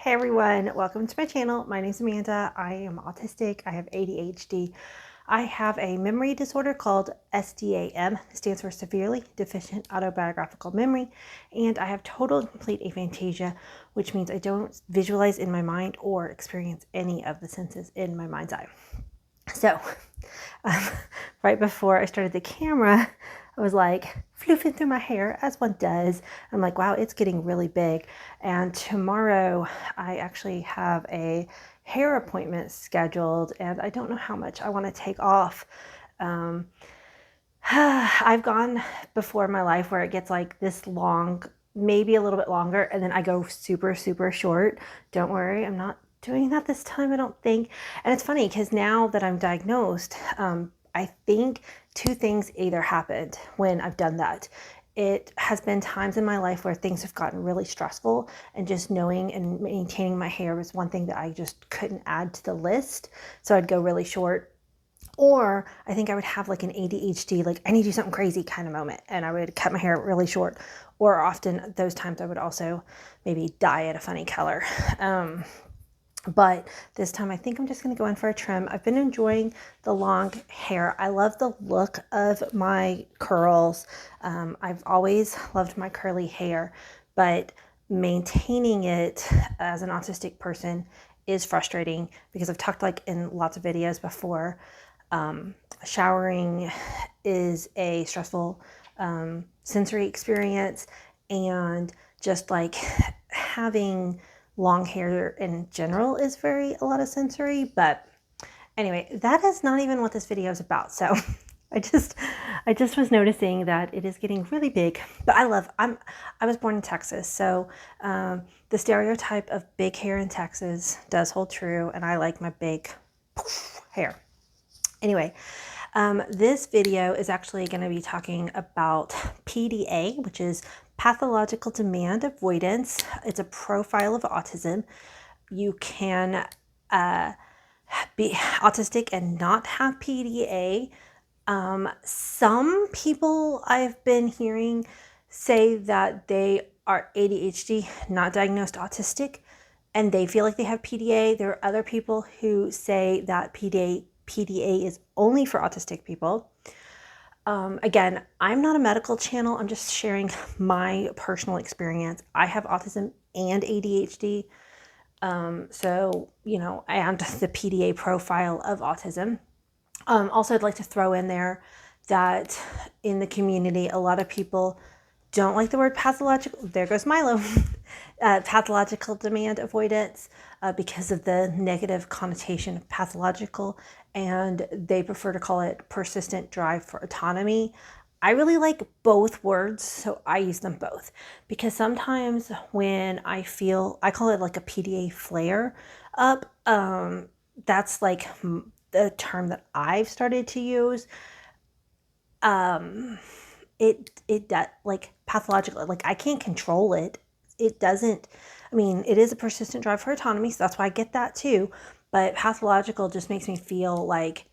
Hey everyone, welcome to my channel. My name is Amanda. I am autistic. I have ADHD. I have a memory disorder called SDAM. It stands for Severely Deficient Autobiographical Memory. And I have total and complete aphantasia, which means I don't visualize in my mind or experience any of the senses in my mind's eye. So right before I started the camera, I was like floofing through my hair as one does. I'm like, wow, it's getting really big. And tomorrow I actually have a hair appointment scheduled and I don't know how much I want to take off. I've gone before in my life where it gets like this long, maybe a little bit longer, and then I go super, super short. Don't worry, I'm not doing that this time, I don't think. And it's funny because now that I'm diagnosed, I think two things either happened when I've done that. It has been times in my life where things have gotten really stressful, and just knowing and maintaining my hair was one thing that I just couldn't add to the list. So I'd go really short. Or I think I would have like an ADHD, like I need to do something crazy kind of moment, and I would cut my hair really short. Or often those times I would also maybe dye it a funny color. But this time I think I'm just going to go in for a trim. I've been enjoying the long hair. I love the look of my curls. I've always loved my curly hair, but maintaining it as an autistic person is frustrating because I've talked like in lots of videos before. Showering is a stressful sensory experience, and just like having long hair in general is a lot of sensory. But anyway, that is not even what this video is about. So I just was noticing that it is getting really big. But I was born in Texas, so the stereotype of big hair in Texas does hold true, and I like my big hair. Anyway, this video is actually going to be talking about PDA, which is Pathological Demand Avoidance. It's a profile of autism. You can be autistic and not have PDA. Some people I've been hearing say that they are ADHD, not diagnosed autistic, and they feel like they have PDA. There are other people who say that PDA is only for autistic people. Again, I'm not a medical channel. I'm just sharing my personal experience. I have autism and ADHD. So, and the PDA profile of autism. Also, I'd like to throw in there that in the community, a lot of people don't like the word pathological. There goes Milo. Pathological demand avoidance because of the negative connotation of pathological, and they prefer to call it persistent drive for autonomy. I really like both words, so I use them both, because sometimes when I call it like a PDA flare up, that's like the term that I've started to use. It does, like pathological, like I can't control it. It doesn't, I mean, it is a persistent drive for autonomy, so that's why I get that too. But pathological just makes me feel like,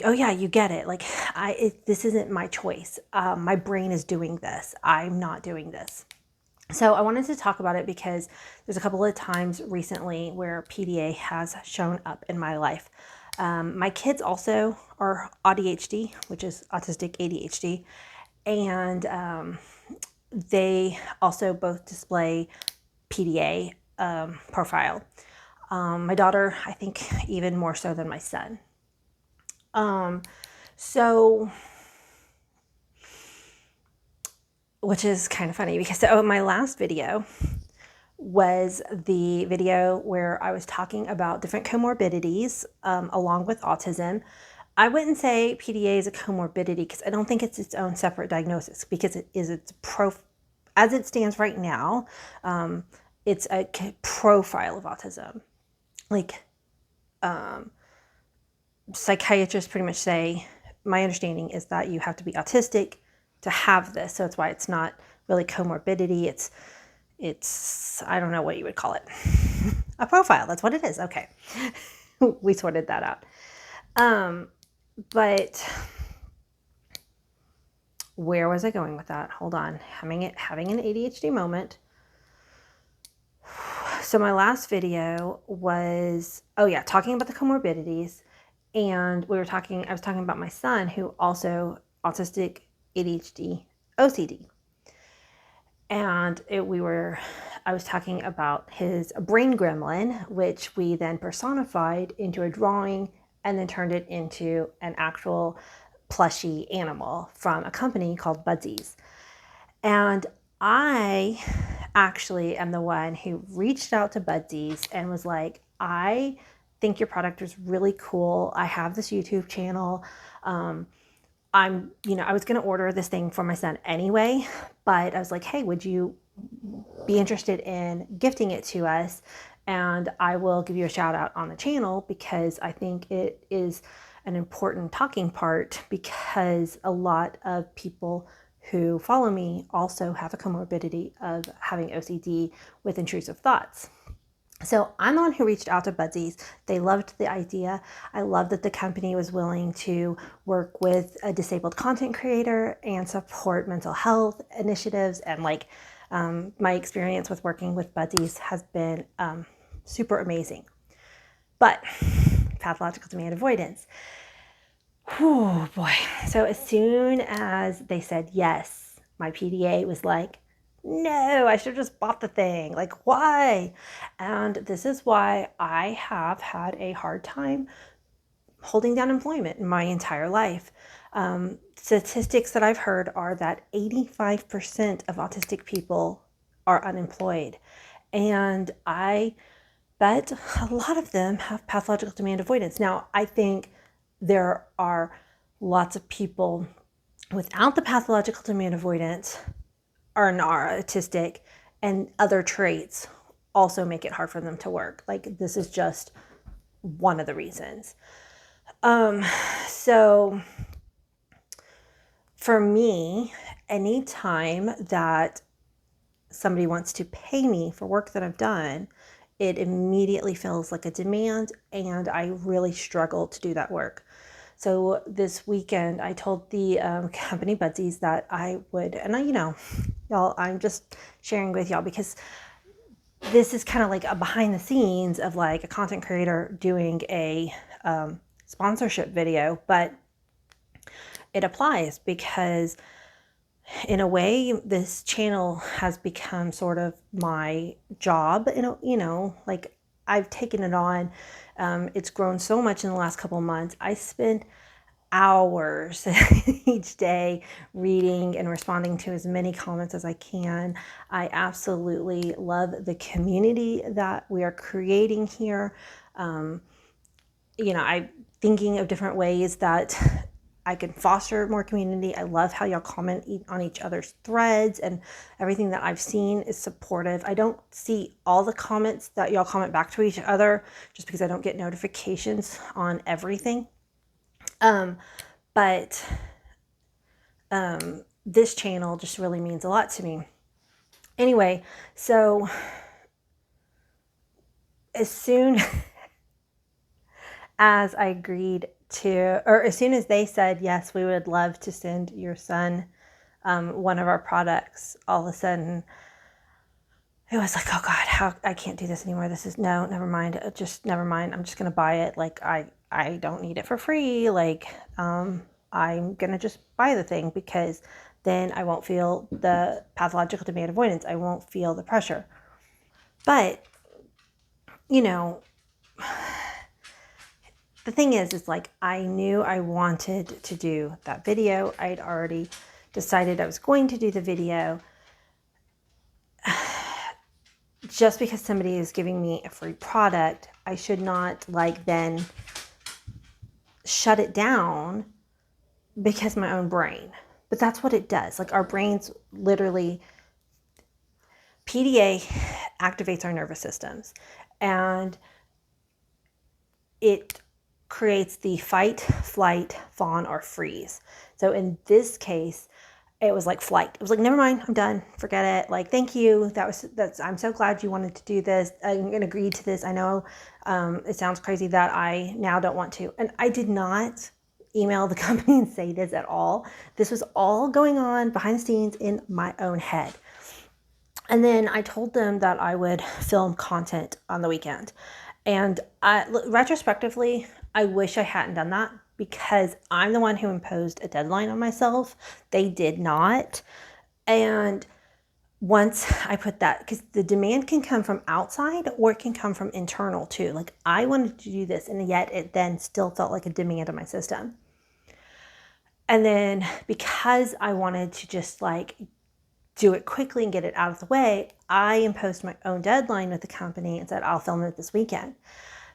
oh yeah, you get it. Like this isn't my choice. My brain is doing this. I'm not doing this. So I wanted to talk about it because there's a couple of times recently where PDA has shown up in my life. My kids also are ADHD, which is autistic ADHD, and they also both display PDA profile. My daughter, I think even more so than my son. So, which is kind of funny because my last video was the video where I was talking about different comorbidities along with autism. I wouldn't say PDA is a comorbidity because I don't think it's its own separate diagnosis, because as it stands right now, it's a profile of autism. Like psychiatrists pretty much say, my understanding is that you have to be autistic to have this, so that's why it's not really comorbidity. It's I don't know what you would call it. A profile, that's what it is. Okay. We sorted that out. But where was I going with that? Hold on. Having an ADHD moment. So my last video was, talking about the comorbidities. And I was talking about my son who also autistic, ADHD, OCD. And I was talking about his brain gremlin, which we then personified into a drawing and then turned it into an actual plushy animal from a company called Budsies. And I actually am the one who reached out to Budsies and was like, I think your product is really cool. I have this YouTube channel. I was going to order this thing for my son anyway, but I was like, hey, would you be interested in gifting it to us? And I will give you a shout out on the channel because I think it is an important talking part, because a lot of people who follow me also have a comorbidity of having OCD with intrusive thoughts. So I'm the one who reached out to Budsies. They loved the idea. I love that the company was willing to work with a disabled content creator and support mental health initiatives. And my experience with working with Budsies has been super amazing. But pathological demand avoidance. Oh boy. So as soon as they said yes, my PDA was like, no, I should have just bought the thing. Like, why? And this is why I have had a hard time holding down employment in my entire life. Statistics that I've heard are that 85% of autistic people are unemployed. And I bet a lot of them have pathological demand avoidance. Now, I think there are lots of people without the pathological demand avoidance are autistic, and other traits also make it hard for them to work. Like, this is just one of the reasons. So for me, anytime that somebody wants to pay me for work that I've done, it immediately feels like a demand, and I really struggle to do that work. So this weekend, I told the company Budsies that I would, and y'all, I'm just sharing with y'all because this is kind of like a behind the scenes of like a content creator doing a sponsorship video, but it applies because in a way, this channel has become sort of my job. Like, I've taken it on. It's grown so much in the last couple of months. I spend hours each day reading and responding to as many comments as I can. I absolutely love the community that we are creating here. I'm thinking of different ways that I can foster more community. I love how y'all comment on each other's threads, and everything that I've seen is supportive. I don't see all the comments that y'all comment back to each other just because I don't get notifications on everything. But this channel just really means a lot to me. Anyway, so as soon as I agreed to, or as soon as they said, yes, we would love to send your son one of our products, all of a sudden it was like, oh God, I can't do this anymore. Never mind. Never mind. I'm just going to buy it. Like, I don't need it for free. Like, I'm going to just buy the thing, because then I won't feel the pathological demand avoidance. I won't feel the pressure. But, the thing is like, I knew I wanted to do that video. I'd already decided I was going to do the video. Just because somebody is giving me a free product, I should not then shut it down because my own brain. But that's what it does. Like, our brains literally, PDA activates our nervous systems, and it creates the fight, flight, fawn, or freeze. So in this case, it was like flight. It was like, never mind, I'm done, forget it. Like, thank you. I'm so glad you wanted to do this. I'm gonna agree to this. I know it sounds crazy that I now don't want to. And I did not email the company and say this at all. This was all going on behind the scenes in my own head. And then I told them that I would film content on the weekend. And retrospectively, I wish I hadn't done that because I'm the one who imposed a deadline on myself. They did not. And once I put that, because the demand can come from outside or it can come from internal too. Like I wanted to do this, and yet it then still felt like a demand on my system. And then because I wanted to just like do it quickly and get it out of the way, I imposed my own deadline with the company and said, I'll film it this weekend.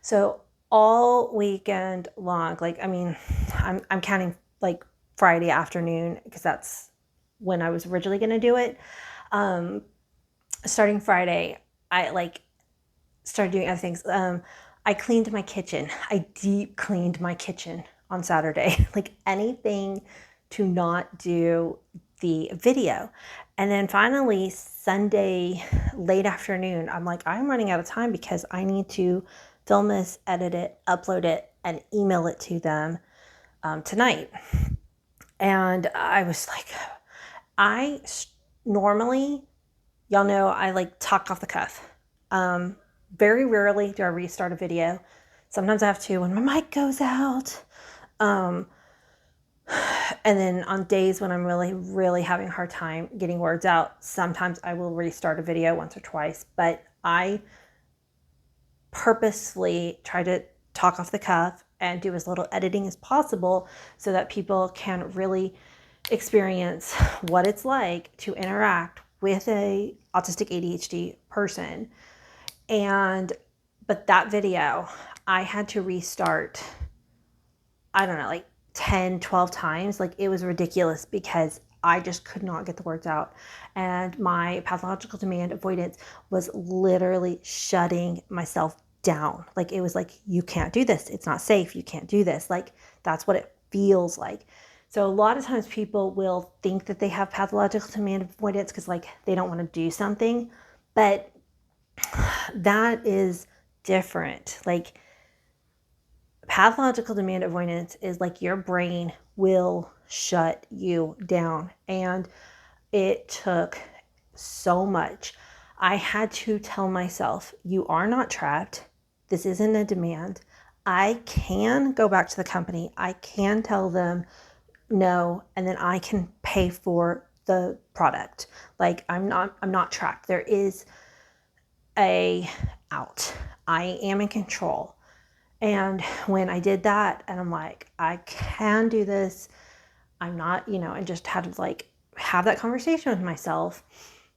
So all weekend long, like, I mean, I'm counting like Friday afternoon because that's when I was originally going to do it. Starting Friday, I like started doing other things. I cleaned my kitchen. I deep cleaned my kitchen on Saturday, like anything to not do the video. And then finally Sunday late afternoon, I'm like, I'm running out of time because I need to film this, edit it, upload it, and email it to them tonight. And I was like, normally, y'all know I like talk off the cuff. Very rarely do I restart a video. Sometimes I have to when my mic goes out. And then on days when I'm really, really having a hard time getting words out, sometimes I will restart a video once or twice. But I purposely try to talk off the cuff and do as little editing as possible so that people can really experience what it's like to interact with a autistic ADHD person. But that video, I had to restart, I don't know, like 10, 12 times. Like it was ridiculous because I just could not get the words out. And my pathological demand avoidance was literally shutting myself down. Like it was like, you can't do this. It's not safe. You can't do this. Like that's what it feels like. So a lot of times people will think that they have pathological demand avoidance because like they don't want to do something, but that is different. Like pathological demand avoidance is like your brain will shut you down. And it took so much. I had to tell myself, you are not trapped. This isn't a demand. I can go back to the company. I can tell them no, and then I can pay for the product. Like I'm not trapped. There is a out. I am in control. And when I did that, and I'm like, I can do this. I'm not, and just had to like have that conversation with myself,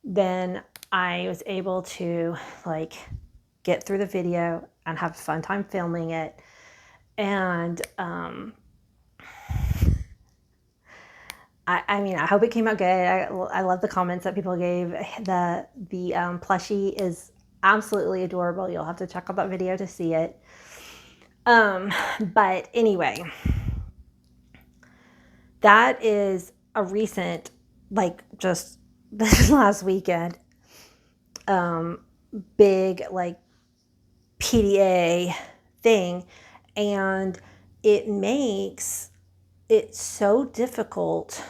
then I was able to like get through the video and have a fun time filming it. And I mean, I hope it came out good. I love the comments that people gave. The plushie is absolutely adorable. You'll have to check out that video to see it. But anyway, that is a recent, like just this last weekend, big like PDA thing. And it makes it so difficult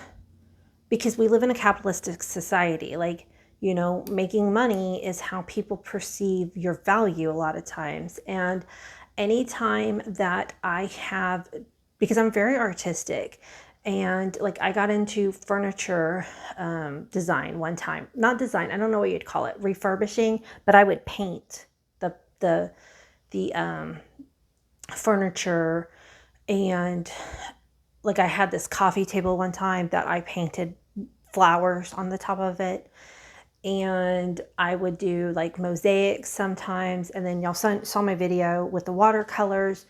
because we live in a capitalistic society. Like, making money is how people perceive your value a lot of times. And anytime that I have, because I'm very artistic, and like I got into furniture design one time. Not design, I don't know what you'd call it, refurbishing, but I would paint the furniture. And like I had this coffee table one time that I painted flowers on the top of it. And I would do like mosaics sometimes. And then y'all saw my video with the watercolors.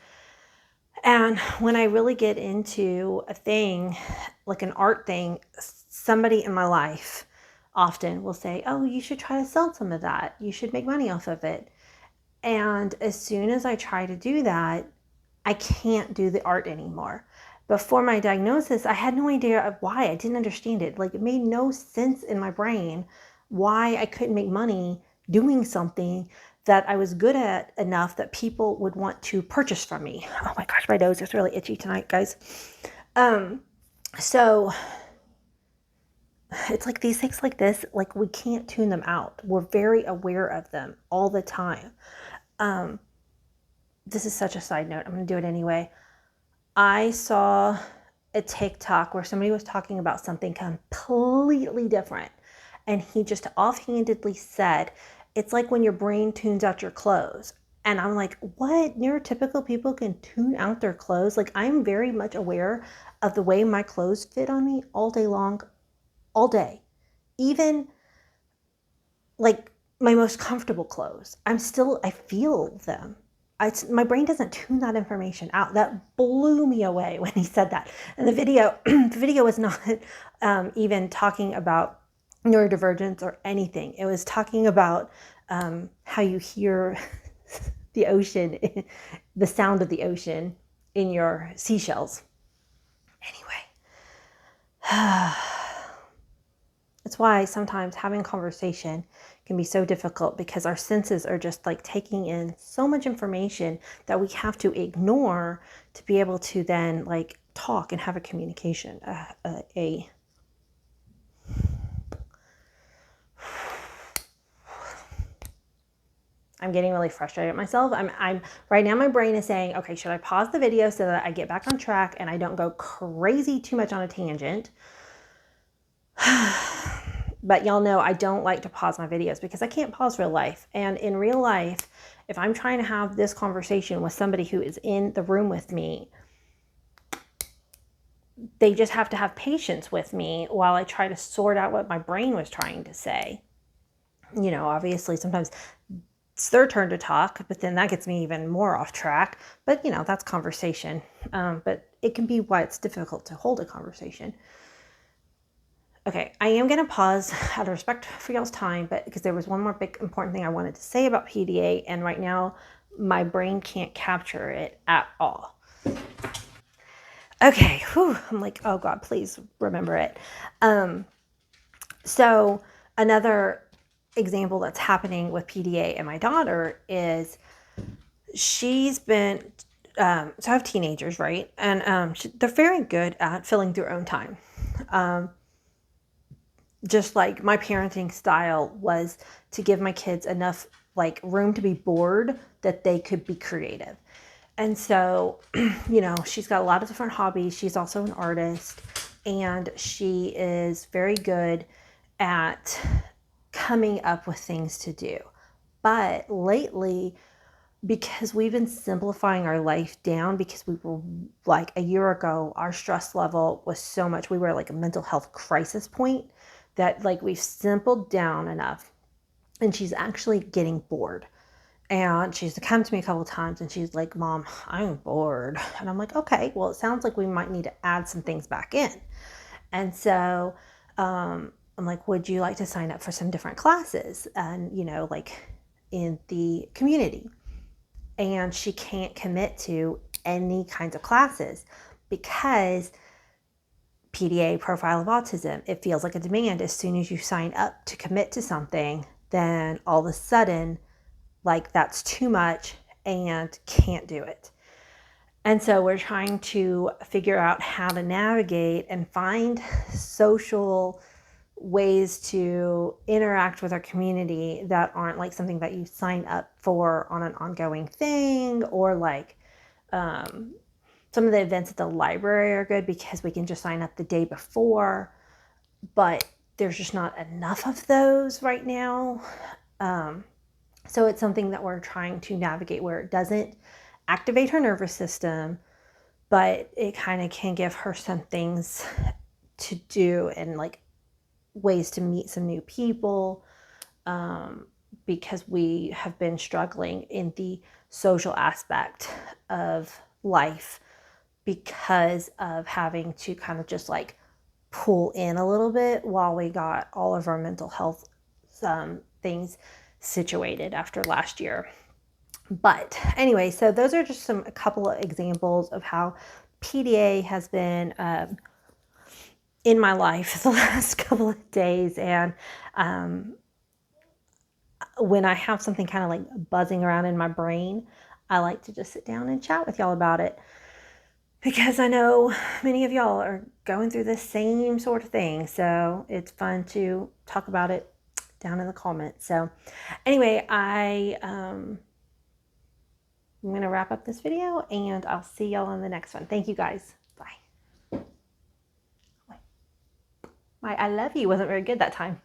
And when I really get into a thing, like an art thing, somebody in my life often will say, oh, you should try to sell some of that. You should make money off of it. And as soon as I try to do that, I can't do the art anymore. Before my diagnosis, I had no idea of why. I didn't understand it. Like it made no sense in my brain why I couldn't make money doing something that I was good at enough that people would want to purchase from me. Oh my gosh, my nose is really itchy tonight, guys. So it's like these things like this, like we can't tune them out. We're very aware of them all the time. This is such a side note. I'm going to do it anyway. I saw a TikTok where somebody was talking about something completely different. And he just offhandedly said, it's like when your brain tunes out your clothes. And I'm like, what? Neurotypical people can tune out their clothes? Like, I'm very much aware of the way my clothes fit on me all day long, all day. Even like my most comfortable clothes, I feel them. My brain doesn't tune that information out. That blew me away when he said that. And the video was not even talking about neurodivergence or anything. It was talking about how you hear the ocean, the sound of the ocean in your seashells. Anyway, that's why sometimes having conversation can be so difficult, because our senses are just like taking in so much information that we have to ignore to be able to then like talk and have a communication. I'm getting really frustrated at myself. I'm right now, my brain is saying, okay, should I pause the video so that I get back on track and I don't go crazy too much on a tangent? But y'all know I don't like to pause my videos because I can't pause real life. And in real life, if I'm trying to have this conversation with somebody who is in the room with me, they just have to have patience with me while I try to sort out what my brain was trying to say. You know, obviously sometimes it's their turn to talk, but then that gets me even more off track. But, you know, that's conversation. But it can be why it's difficult to hold a conversation. Okay, I am going to pause out of respect for y'all's time, but because there was one more big important thing I wanted to say about PDA, and right now my brain can't capture it at all. Okay, whew, I'm like, oh God, please remember it. So another example that's happening with PDA and my daughter is she's been, so I have teenagers, right? And they're very good at filling their own time. Just like my parenting style was to give my kids enough like room to be bored that they could be creative. And so, you know, she's got a lot of different hobbies. She's also an artist, and she is very good at coming up with things to do. But lately, because we've been simplifying our life down, because we were like a year ago, our stress level was so much, we were like a mental health crisis point, that like we've simpled down enough, and she's actually getting bored. And she's come to me a couple of times and she's like, Mom, I'm bored. And I'm like, okay, well, it sounds like we might need to add some things back in. And so I'm like, would you like to sign up for some different classes? And, you know, like in the community. And she can't commit to any kinds of classes because PDA Profile of Autism, it feels like a demand. As soon as you sign up to commit to something, then all of a sudden, like that's too much and can't do it. And so we're trying to figure out how to navigate and find social ways to interact with our community that aren't like something that you sign up for on an ongoing thing, or like some of the events at the library are good because we can just sign up the day before, but there's just not enough of those right now. So it's something that we're trying to navigate where it doesn't activate her nervous system, but it kind of can give her some things to do and like ways to meet some new people, because we have been struggling in the social aspect of life because of having to kind of just like pull in a little bit while we got all of our mental health things situated after last year. But anyway, so those are just a couple of examples of how PDA has been in my life the last couple of days. And when I have something kind of like buzzing around in my brain, I like to just sit down and chat with y'all about it. because I know many of y'all are going through the same sort of thing. So it's fun to talk about it down in the comments. So anyway, I'm going to wrap up this video and I'll see y'all on the next one. Thank you guys. Bye. My I love you wasn't very good that time.